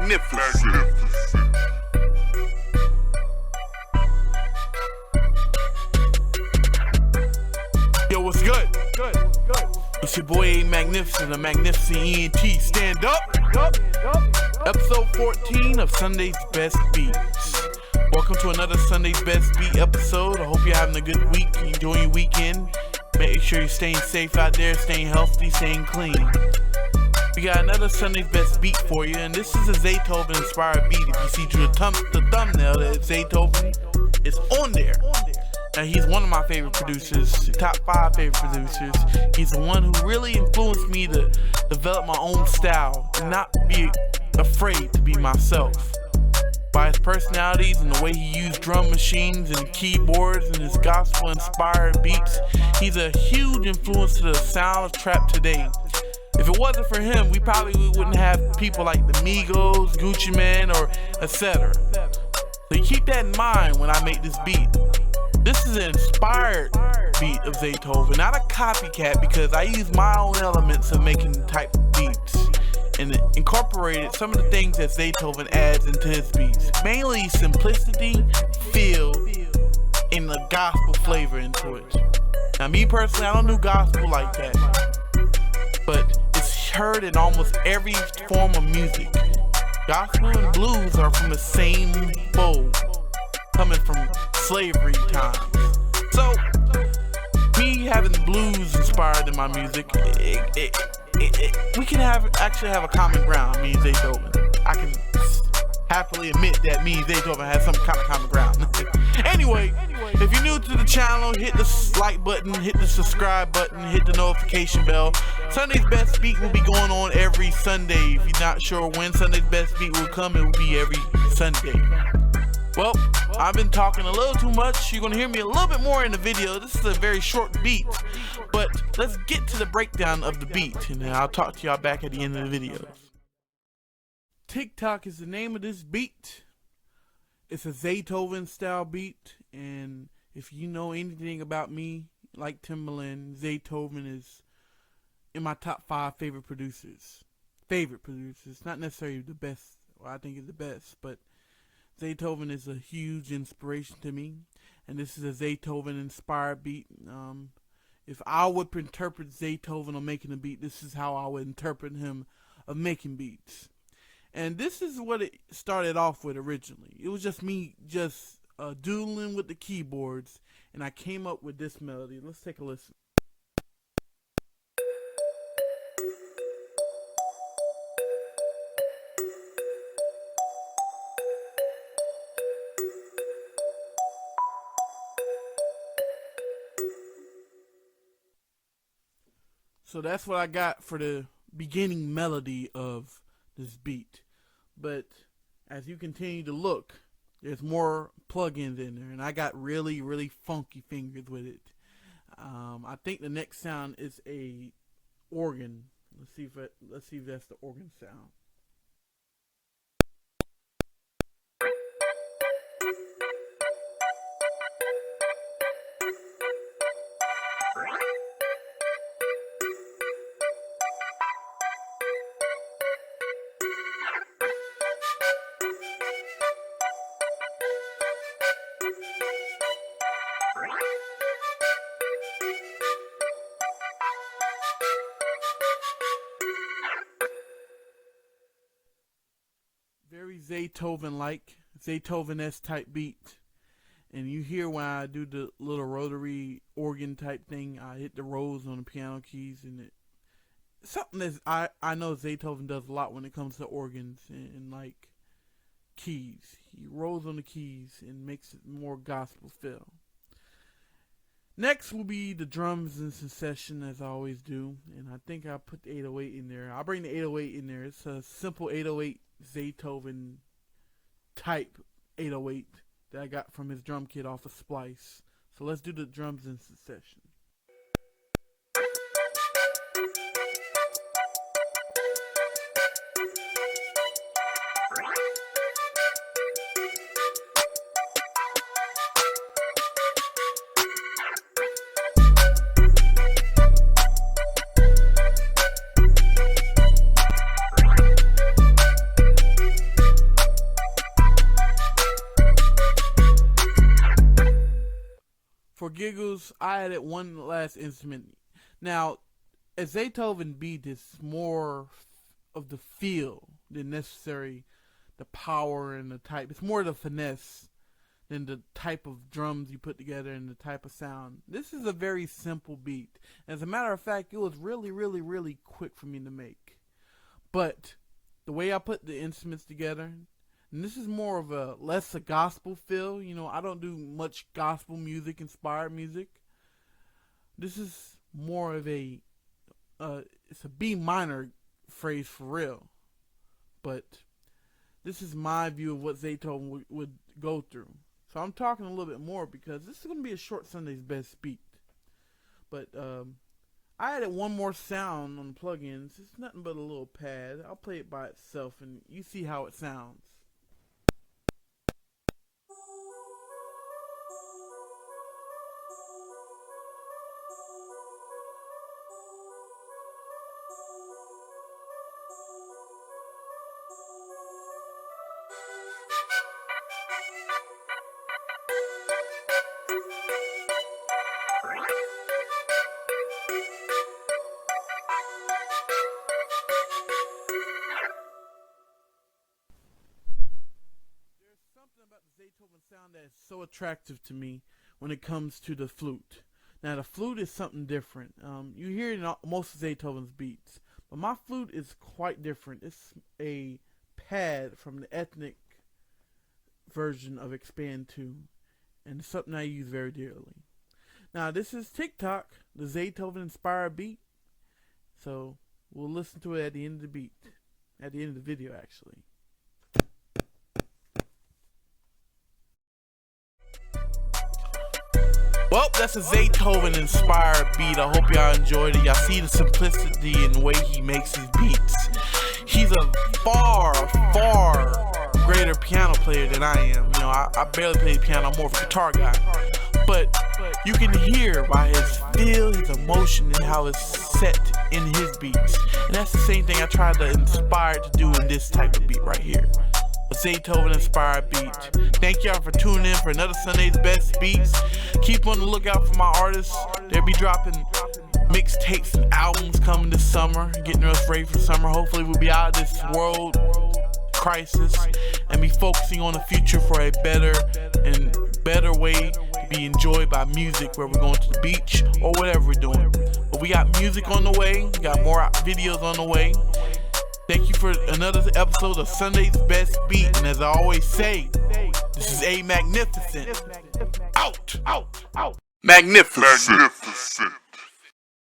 magnificent. Yo, what's good? It's your boy A Magnificent, a Magnificent ENT. Stand up. Episode 14 of Sunday's Best Beats. Welcome to another Sunday's Best Beat episode. I hope you're having a good week, enjoying your weekend. Make sure you're staying safe out there, staying healthy, staying clean. We got another Sunday's Best Beat for you, and this is a Zaytoven inspired beat. If you see through the thumbnail that Zaytoven is on there. Now, he's one of my favorite producers, top 5 favorite producers. He's the one who really influenced me to develop my own style and not be afraid to be myself. By his personalities and the way he used drum machines and keyboards and his gospel-inspired beats, he's a huge influence to the sound of trap today. If it wasn't for him, we probably wouldn't have people like the Migos, Gucci Mane, or etc. So you keep that in mind when I make this beat. This is an inspired beat of Zaytoven, not a copycat, because I use my own elements of making type of beats and incorporated some of the things that Zaytoven adds into his beats. Mainly simplicity, feel, and the gospel flavor into it. Now, me personally, I don't do gospel like that, but it's heard in almost every form of music. Gospel and blues are from the same bowl, coming from slavery times. So, me having blues inspired in my music, we can actually have a common ground, me and Zaytoven. I can happily admit that me and Zaytoven have some kind of common ground. Anyway, if you're new to the channel, hit the like button, hit the subscribe button, hit the notification bell. Sunday's Best Beat will be going on every Sunday. If you're not sure when Sunday's Best Beat will come, it will be every Sunday. Well, I've been talking a little too much. You're gonna hear me a little bit more in the video. This is a very short beat, but let's get to the breakdown of the beat, and then I'll talk to y'all back at the end of the video. TikTok is the name of this beat. It's a Zaytoven style beat, and if you know anything about me, like Timbaland, Zaytoven is in my top 5 favorite producers. Not necessarily the best, well, I think it's the best, but Zaytoven is a huge inspiration to me, and this is a Zaytoven inspired beat. If I would interpret Zaytoven on making a beat, this is how I would interpret him of making beats. And this is what it started off with originally. It was just me doodling with the keyboards, and I came up with this melody. Let's take a listen. So that's what I got for the beginning melody of this beat. But as you continue to look, there's more plugins in there, and I got really, really funky fingers with it. I think the next sound is a organ. Let's see if that's the organ sound. Very Zaytoven-like, Zaytoven-esque type beat. And you hear when I do the little rotary organ type thing, I hit the rolls on the piano keys, and something that I know Zaytoven does a lot when it comes to organs and like keys. He rolls on the keys and makes it more gospel feel. Next will be the drums in succession, as I always do, and I think I'll put the 808 in there. I'll bring the 808 in there. It's a simple 808 Zaytoven type 808 that I got from his drum kit off of Splice. So let's do the drums in succession. I added one last instrument. Now, a Zaytoven beat is more of the feel than necessary the power and the type. It's more the finesse than the type of drums you put together and the type of sound. This is a very simple beat. As a matter of fact, it was really, really, really quick for me to make. But the way I put the instruments together, and this is more of a less a gospel feel. You know, I don't do much gospel music, inspired music. This is more of a it's a B minor phrase for real. But this is my view of what Zaytoven would go through. So I'm talking a little bit more because this is going to be a short Sunday's Best Beat. But I added one more sound on the plugins. It's nothing but a little pad. I'll play it by itself and you see how it sounds. About the Zaytoven sound that is so attractive to me when it comes to the flute. Now the flute is something different. You hear it in most of Zaytoven's beats, but my flute is quite different. It's a pad from the ethnic version of Expand 2, and it's something I use very dearly. Now this is TikTok, the Zaytoven inspired beat. So we'll listen to it at the end of the beat, at the end of the video actually. Well, that's a Zaytoven inspired beat. I hope y'all enjoyed it. Y'all see the simplicity in the way he makes his beats. He's a far, far greater piano player than I am. You know, I barely play the piano. I'm more of a guitar guy. But you can hear by his feel, his emotion, and how it's set in his beats. And that's the same thing I tried to inspire to do in this type of beat right here. A Zaytoven inspired beat. Thank y'all for tuning in for another Sunday's Best Beats. Keep on the lookout for my artists. They'll be dropping mixtapes and albums coming this summer, getting us ready for summer. Hopefully we'll be out of this world crisis and be focusing on the future for a better way to be enjoyed by music, where we're going to the beach or whatever we're doing. But we got music on the way, we got more videos on the way. Thank you for another episode of Sunday's Best Beat. And as I always say, this is A Magnificent. Out! Magnificent.